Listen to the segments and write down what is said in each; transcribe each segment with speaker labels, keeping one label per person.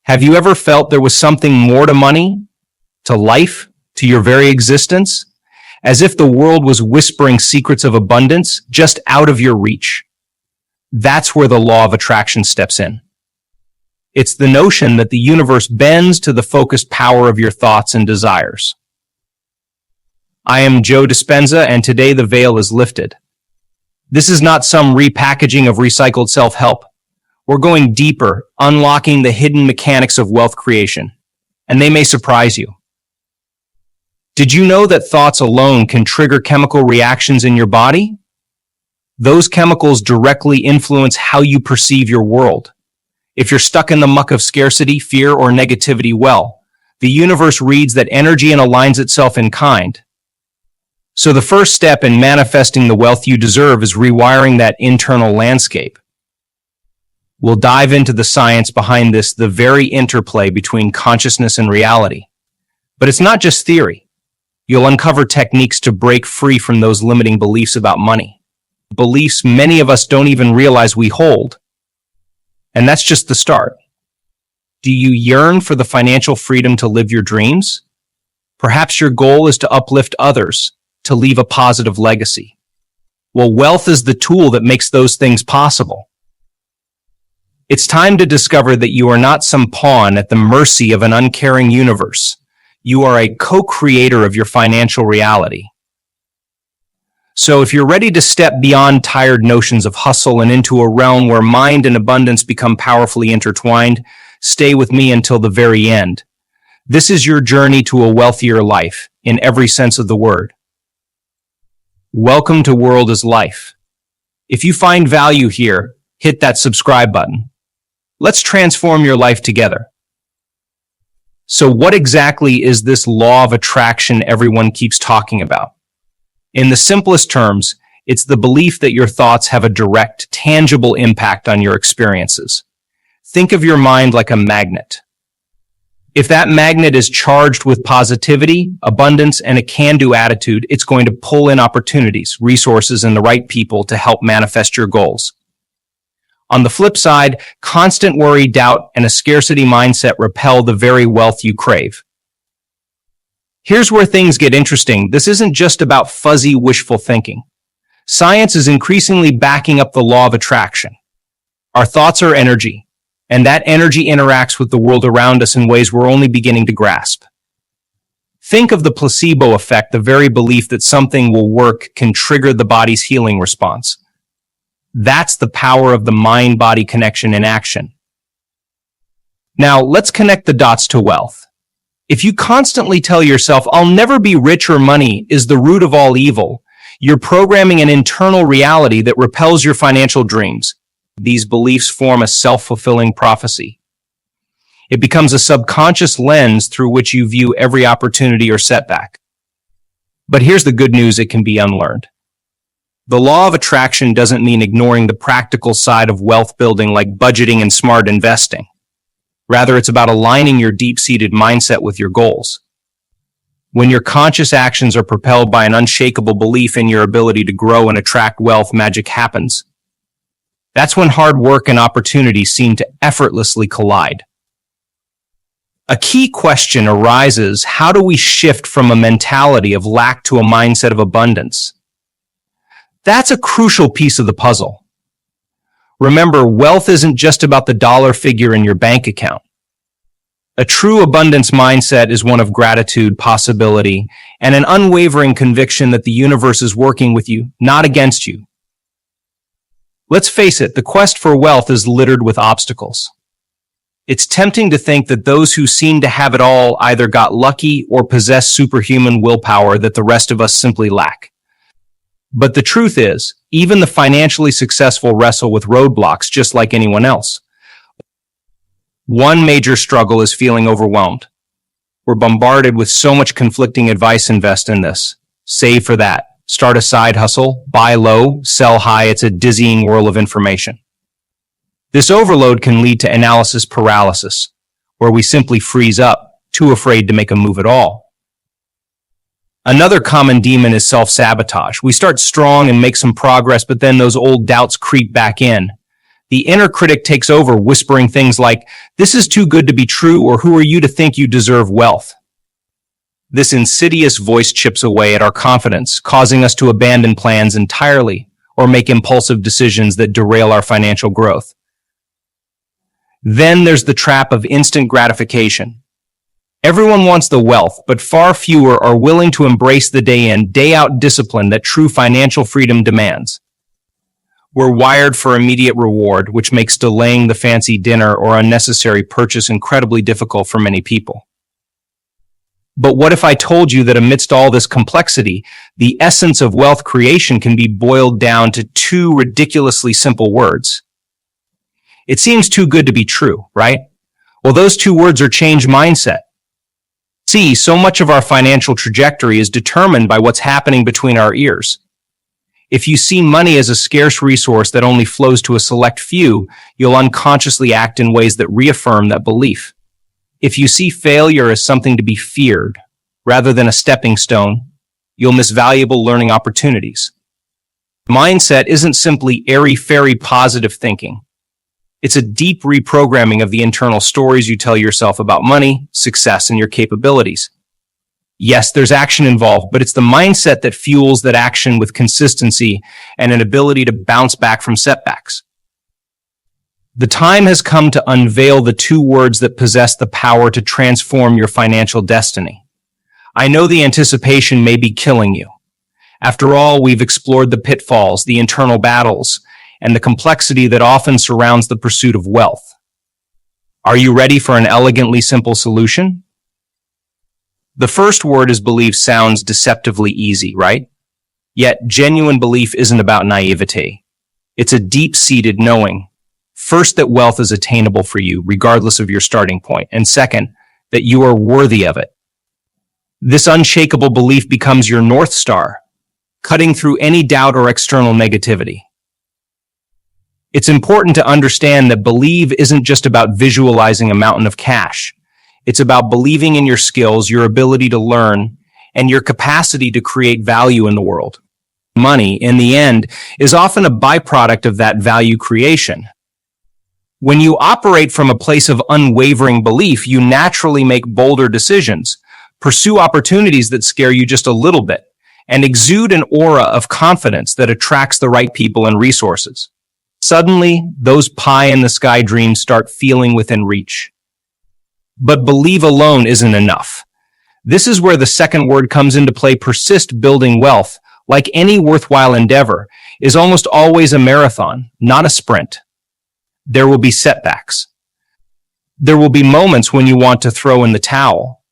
Speaker 1: Have you ever felt there was something more to money, to life, to your very existence? As if the world was whispering secrets of abundance just out of your reach. That's where the law of attraction steps in. It's the notion that the universe bends to the focused power of your thoughts and desires. I am Joe Dispenza, and today the veil is lifted. This is not some repackaging of recycled self-help. We're going deeper, unlocking the hidden mechanics of wealth creation, and they may surprise you. Did you know that thoughts alone can trigger chemical reactions in your body? Those chemicals directly influence how you perceive your world. If you're stuck in the muck of scarcity, fear, or negativity, well, the universe reads that energy and aligns itself in kind. So the first step in manifesting the wealth you deserve is rewiring that internal landscape. We'll dive into the science behind this, the very interplay between consciousness and reality. But it's not just theory. You'll uncover techniques to break free from those limiting beliefs about money. Beliefs many of us don't even realize we hold. And that's just the start. Do you yearn for the financial freedom to live your dreams? Perhaps your goal is to uplift others, to leave a positive legacy. Well, wealth is the tool that makes those things possible. It's time to discover that you are not some pawn at the mercy of an uncaring universe. You are a co-creator of your financial reality. So if you're ready to step beyond tired notions of hustle and into a realm where mind and abundance become powerfully intertwined, stay with me until the very end. This is your journey to a wealthier life, in every sense of the word. Welcome to World is Life. If you find value here, hit that subscribe button. Let's transform your life together. So what exactly is this law of attraction everyone keeps talking about? In the simplest terms, it's the belief that your thoughts have a direct, tangible impact on your experiences. Think of your mind like a magnet. If that magnet is charged with positivity, abundance, and a can-do attitude, it's going to pull in opportunities, resources, and the right people to help manifest your goals. On the flip side, constant worry, doubt, and a scarcity mindset repel the very wealth you crave. Here's where things get interesting. This isn't just about fuzzy, wishful thinking. Science is increasingly backing up the law of attraction. Our thoughts are energy, and that energy interacts with the world around us in ways we're only beginning to grasp. Think of the placebo effect, the very belief that something will work can trigger the body's healing response. That's the power of the mind-body connection in action. Now, let's connect the dots to wealth. If you constantly tell yourself, I'll never be rich or money is the root of all evil, you're programming an internal reality that repels your financial dreams. These beliefs form a self-fulfilling prophecy. It becomes a subconscious lens through which you view every opportunity or setback. But here's the good news, it can be unlearned. The law of attraction doesn't mean ignoring the practical side of wealth building like budgeting and smart investing. Rather, it's about aligning your deep-seated mindset with your goals. When your conscious actions are propelled by an unshakable belief in your ability to grow and attract wealth, magic happens. That's when hard work and opportunity seem to effortlessly collide. A key question arises: how do we shift from a mentality of lack to a mindset of abundance? That's a crucial piece of the puzzle. Remember, wealth isn't just about the dollar figure in your bank account. A true abundance mindset is one of gratitude, possibility, and an unwavering conviction that the universe is working with you, not against you. Let's face it, the quest for wealth is littered with obstacles. It's tempting to think that those who seem to have it all either got lucky or possess superhuman willpower that the rest of us simply lack. But the truth is, even the financially successful wrestle with roadblocks just like anyone else. One major struggle is feeling overwhelmed. We're bombarded with so much conflicting advice: invest in this, save for that, start a side hustle, buy low, sell high. It's a dizzying whirl of information. This overload can lead to analysis paralysis, where we simply freeze up, too afraid to make a move at all. Another common demon is self-sabotage. We start strong and make some progress, but then those old doubts creep back in. The inner critic takes over, whispering things like, "This is too good to be true," or "Who are you to think you deserve wealth?" This insidious voice chips away at our confidence, causing us to abandon plans entirely or make impulsive decisions that derail our financial growth. Then there's the trap of instant gratification. Everyone wants the wealth, but far fewer are willing to embrace the day in, day out discipline that true financial freedom demands. We're wired for immediate reward, which makes delaying the fancy dinner or unnecessary purchase incredibly difficult for many people. But what if I told you that amidst all this complexity, the essence of wealth creation can be boiled down to two ridiculously simple words? It seems too good to be true, right? Well, those two words are change mindset. See, so much of our financial trajectory is determined by what's happening between our ears. If you see money as a scarce resource that only flows to a select few, you'll unconsciously act in ways that reaffirm that belief. If you see failure as something to be feared, rather than a stepping stone, you'll miss valuable learning opportunities. Mindset isn't simply airy-fairy positive thinking. It's a deep reprogramming of the internal stories you tell yourself about money, success, and your capabilities. Yes, there's action involved, but it's the mindset that fuels that action with consistency and an ability to bounce back from setbacks. The time has come to unveil the two words that possess the power to transform your financial destiny. I know the anticipation may be killing you. After all, we've explored the pitfalls, the internal battles, and the complexity that often surrounds the pursuit of wealth. Are you ready for an elegantly simple solution? The first word is belief sounds deceptively easy, right? Yet genuine belief isn't about naivety. It's a deep-seated knowing. First, that wealth is attainable for you, regardless of your starting point. And second, that you are worthy of it. This unshakable belief becomes your North Star, cutting through any doubt or external negativity. It's important to understand that believe isn't just about visualizing a mountain of cash. It's about believing in your skills, your ability to learn, and your capacity to create value in the world. Money, in the end, is often a byproduct of that value creation. When you operate from a place of unwavering belief, you naturally make bolder decisions, pursue opportunities that scare you just a little bit, and exude an aura of confidence that attracts the right people and resources. Suddenly, those pie-in-the-sky dreams start feeling within reach. But believe alone isn't enough. This is where the second word comes into play. Persist. Building wealth, like any worthwhile endeavor, is almost always a marathon, not a sprint. There will be setbacks. There will be moments when you want to throw in the towel.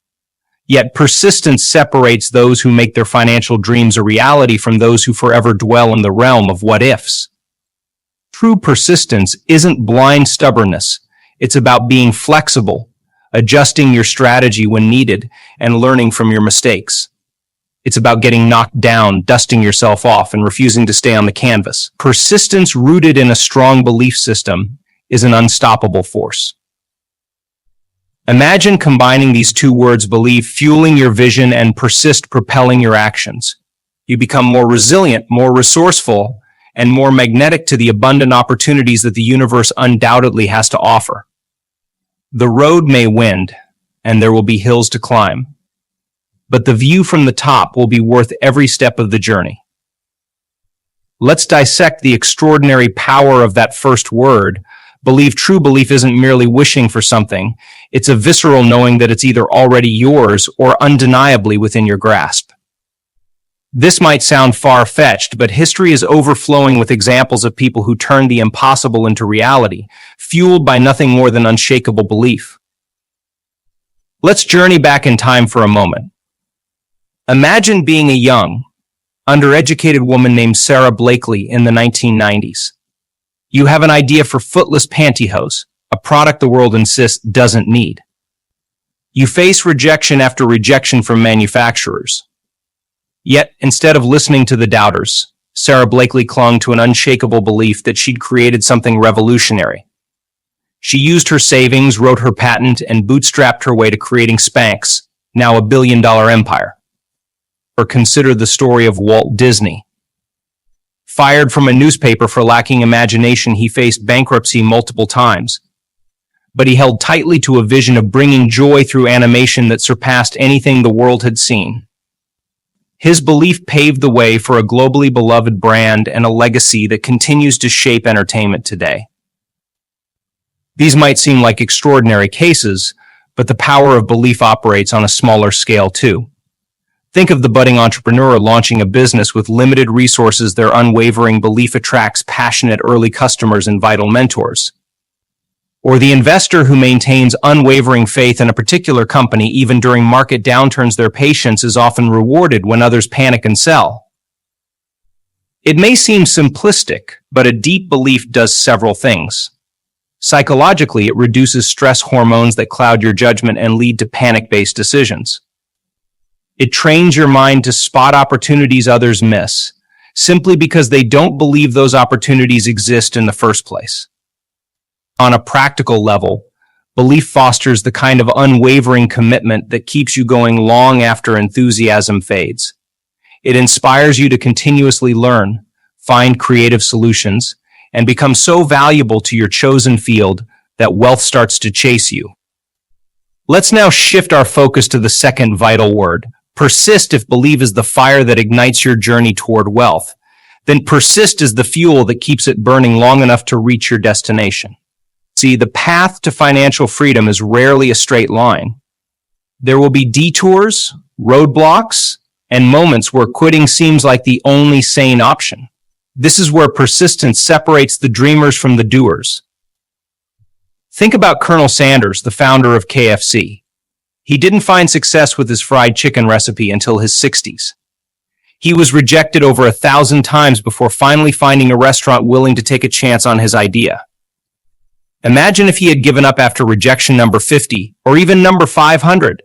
Speaker 1: Yet persistence separates those who make their financial dreams a reality from those who forever dwell in the realm of what-ifs. True persistence isn't blind stubbornness. It's about being flexible, adjusting your strategy when needed, and learning from your mistakes. It's about getting knocked down, dusting yourself off, and refusing to stay on the canvas. Persistence rooted in a strong belief system is an unstoppable force. Imagine combining these two words, believe fueling your vision and persist propelling your actions. You become more resilient, more resourceful, and more magnetic to the abundant opportunities that the universe undoubtedly has to offer. The road may wind, and there will be hills to climb, but the view from the top will be worth every step of the journey. Let's dissect the extraordinary power of that first word. Believe. True belief isn't merely wishing for something. It's a visceral knowing that it's either already yours or undeniably within your grasp. This might sound far-fetched, but history is overflowing with examples of people who turned the impossible into reality, fueled by nothing more than unshakable belief. Let's journey back in time for a moment. Imagine being a young, undereducated woman named Sarah Blakely in the 1990s. You have an idea for footless pantyhose, a product the world insists doesn't need. You face rejection after rejection from manufacturers. Yet, instead of listening to the doubters, Sarah Blakely clung to an unshakable belief that she'd created something revolutionary. She used her savings, wrote her patent, and bootstrapped her way to creating Spanx, now $1 billion empire. Or consider the story of Walt Disney. Fired from a newspaper for lacking imagination, he faced bankruptcy multiple times. But he held tightly to a vision of bringing joy through animation that surpassed anything the world had seen. His belief paved the way for a globally beloved brand and a legacy that continues to shape entertainment today. These might seem like extraordinary cases, but the power of belief operates on a smaller scale too. Think of the budding entrepreneur launching a business with limited resources. Their unwavering belief attracts passionate early customers and vital mentors. Or the investor who maintains unwavering faith in a particular company even during market downturns. Their patience is often rewarded when others panic and sell. It may seem simplistic, but a deep belief does several things. Psychologically, it reduces stress hormones that cloud your judgment and lead to panic-based decisions. It trains your mind to spot opportunities others miss, simply because they don't believe those opportunities exist in the first place. On a practical level, belief fosters the kind of unwavering commitment that keeps you going long after enthusiasm fades. It inspires you to continuously learn, find creative solutions, and become so valuable to your chosen field that wealth starts to chase you. Let's now shift our focus to the second vital word. Persist. If believe is the fire that ignites your journey toward wealth, then persist is the fuel that keeps it burning long enough to reach your destination. See, the path to financial freedom is rarely a straight line. There will be detours, roadblocks, and moments where quitting seems like the only sane option. This is where persistence separates the dreamers from the doers. Think about Colonel Sanders, the founder of KFC. He didn't find success with his fried chicken recipe until his 60s. He was rejected over 1,000 times before finally finding a restaurant willing to take a chance on his idea. Imagine if he had given up after rejection number 50 or even number 500.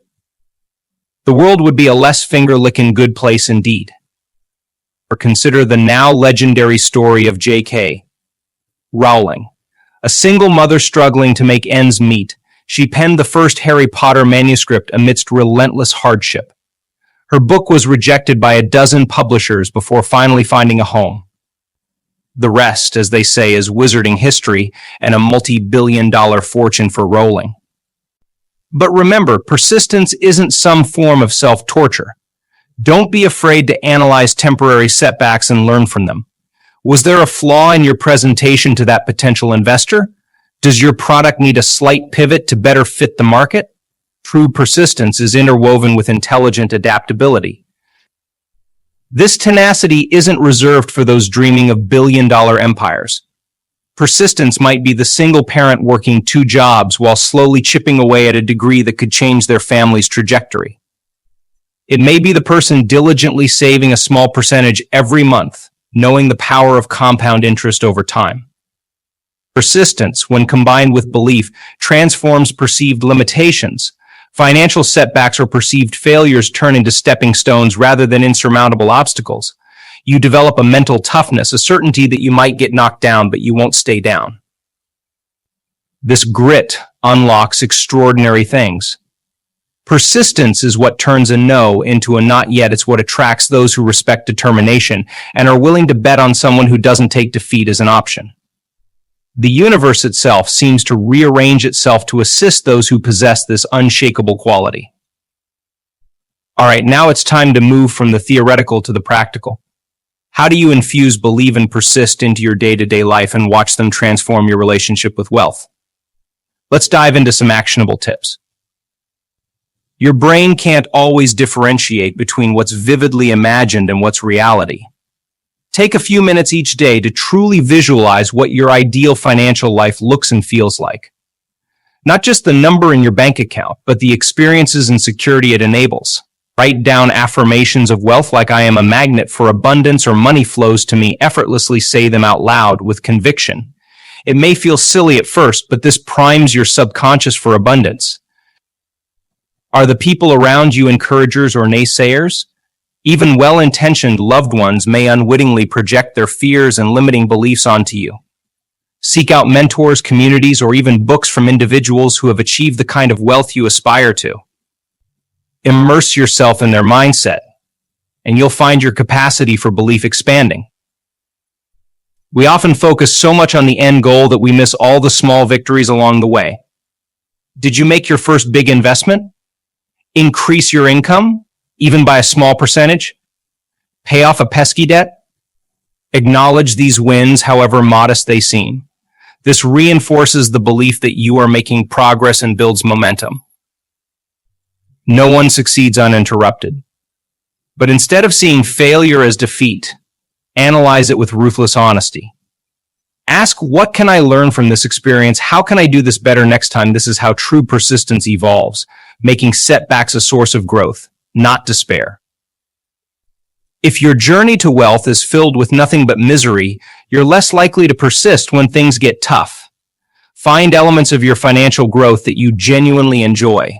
Speaker 1: The world would be a less finger-licking good place indeed. Or consider the now legendary story of J.K. Rowling. A single mother struggling to make ends meet, she penned the first Harry Potter manuscript amidst relentless hardship. Her book was rejected by a dozen publishers before finally finding a home. The rest, as they say, is wizarding history and a multi-billion-dollar fortune for Rowling. But remember, persistence isn't some form of self-torture. Don't be afraid to analyze temporary setbacks and learn from them. Was there a flaw in your presentation to that potential investor? Does your product need a slight pivot to better fit the market? True persistence is interwoven with intelligent adaptability. This tenacity isn't reserved for those dreaming of billion-dollar empires. Persistence might be the single parent working 2 jobs while slowly chipping away at a degree that could change their family's trajectory. It may be the person diligently saving a small percentage every month, knowing the power of compound interest over time. Persistence, when combined with belief, transforms perceived limitations. Financial setbacks or perceived failures turn into stepping stones rather than insurmountable obstacles. You develop a mental toughness, a certainty that you might get knocked down, but you won't stay down. This grit unlocks extraordinary things. Persistence is what turns a no into a not yet. It's what attracts those who respect determination and are willing to bet on someone who doesn't take defeat as an option. The universe itself seems to rearrange itself to assist those who possess this unshakable quality. All right, now it's time to move from the theoretical to the practical. How do you infuse believe and persist into your day-to-day life and watch them transform your relationship with wealth? Let's dive into some actionable tips. Your brain can't always differentiate between what's vividly imagined and what's reality. Take a few minutes each day to truly visualize what your ideal financial life looks and feels like. Not just the number in your bank account, but the experiences and security it enables. Write down affirmations of wealth like "I am a magnet for abundance" or "money flows to me effortlessly." Say them out loud with conviction. It may feel silly at first, but this primes your subconscious for abundance. Are the people around you encouragers or naysayers? Even well-intentioned loved ones may unwittingly project their fears and limiting beliefs onto you. Seek out mentors, communities, or even books from individuals who have achieved the kind of wealth you aspire to. Immerse yourself in their mindset, and you'll find your capacity for belief expanding. We often focus so much on the end goal that we miss all the small victories along the way. Did you make your first big investment? Increase your income, even by a small percentage? Pay off a pesky debt? Acknowledge these wins, however modest they seem. This reinforces the belief that you are making progress and builds momentum. No one succeeds uninterrupted. But instead of seeing failure as defeat, analyze it with ruthless honesty. Ask, what can I learn from this experience? How can I do this better next time? This is how true persistence evolves, making setbacks a source of growth, not despair. If your journey to wealth is filled with nothing but misery, you're less likely to persist when things get tough. Find elements of your financial growth that you genuinely enjoy.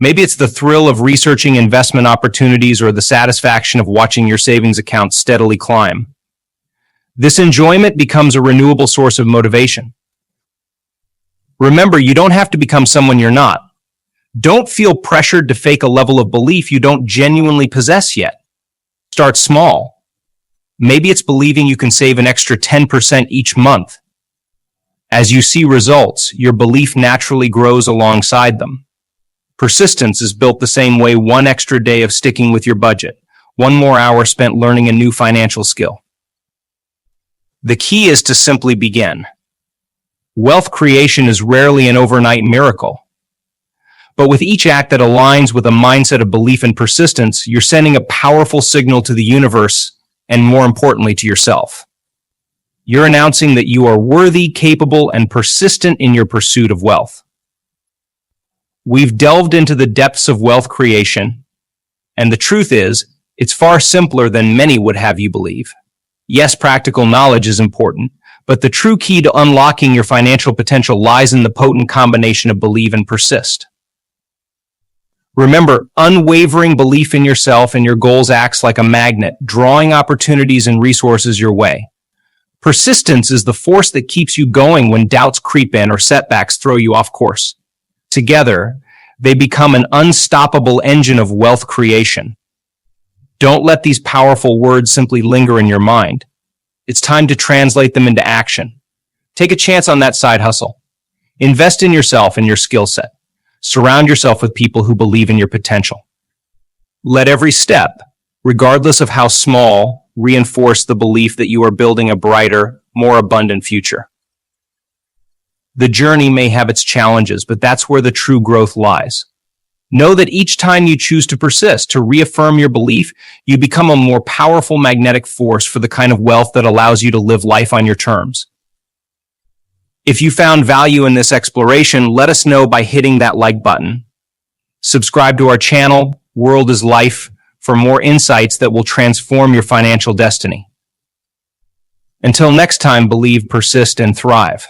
Speaker 1: Maybe it's the thrill of researching investment opportunities or the satisfaction of watching your savings account steadily climb. This enjoyment becomes a renewable source of motivation. Remember, you don't have to become someone you're not. Don't feel pressured to fake a level of belief you don't genuinely possess yet. Start small. Maybe it's believing you can save an extra 10% each month. As you see results, your belief naturally grows alongside them. Persistence is built the same way: one extra day of sticking with your budget, one more hour spent learning a new financial skill. The key is to simply begin. Wealth creation is rarely an overnight miracle. But with each act that aligns with a mindset of belief and persistence, you're sending a powerful signal to the universe and, more importantly, to yourself. You're announcing that you are worthy, capable, and persistent in your pursuit of wealth. We've delved into the depths of wealth creation, and the truth is, it's far simpler than many would have you believe. Yes, practical knowledge is important, but the true key to unlocking your financial potential lies in the potent combination of believe and persist. Remember, unwavering belief in yourself and your goals acts like a magnet, drawing opportunities and resources your way. Persistence is the force that keeps you going when doubts creep in or setbacks throw you off course. Together, they become an unstoppable engine of wealth creation. Don't let these powerful words simply linger in your mind. It's time to translate them into action. Take a chance on that side hustle. Invest in yourself and your skill set. Surround yourself with people who believe in your potential. Let every step, regardless of how small, reinforce the belief that you are building a brighter, more abundant future. The journey may have its challenges, but that's where the true growth lies. Know that each time you choose to persist, to reaffirm your belief, you become a more powerful magnetic force for the kind of wealth that allows you to live life on your terms. If you found value in this exploration, let us know by hitting that like button. Subscribe to our channel, World is Life, for more insights that will transform your financial destiny. Until next time, believe, persist, and thrive.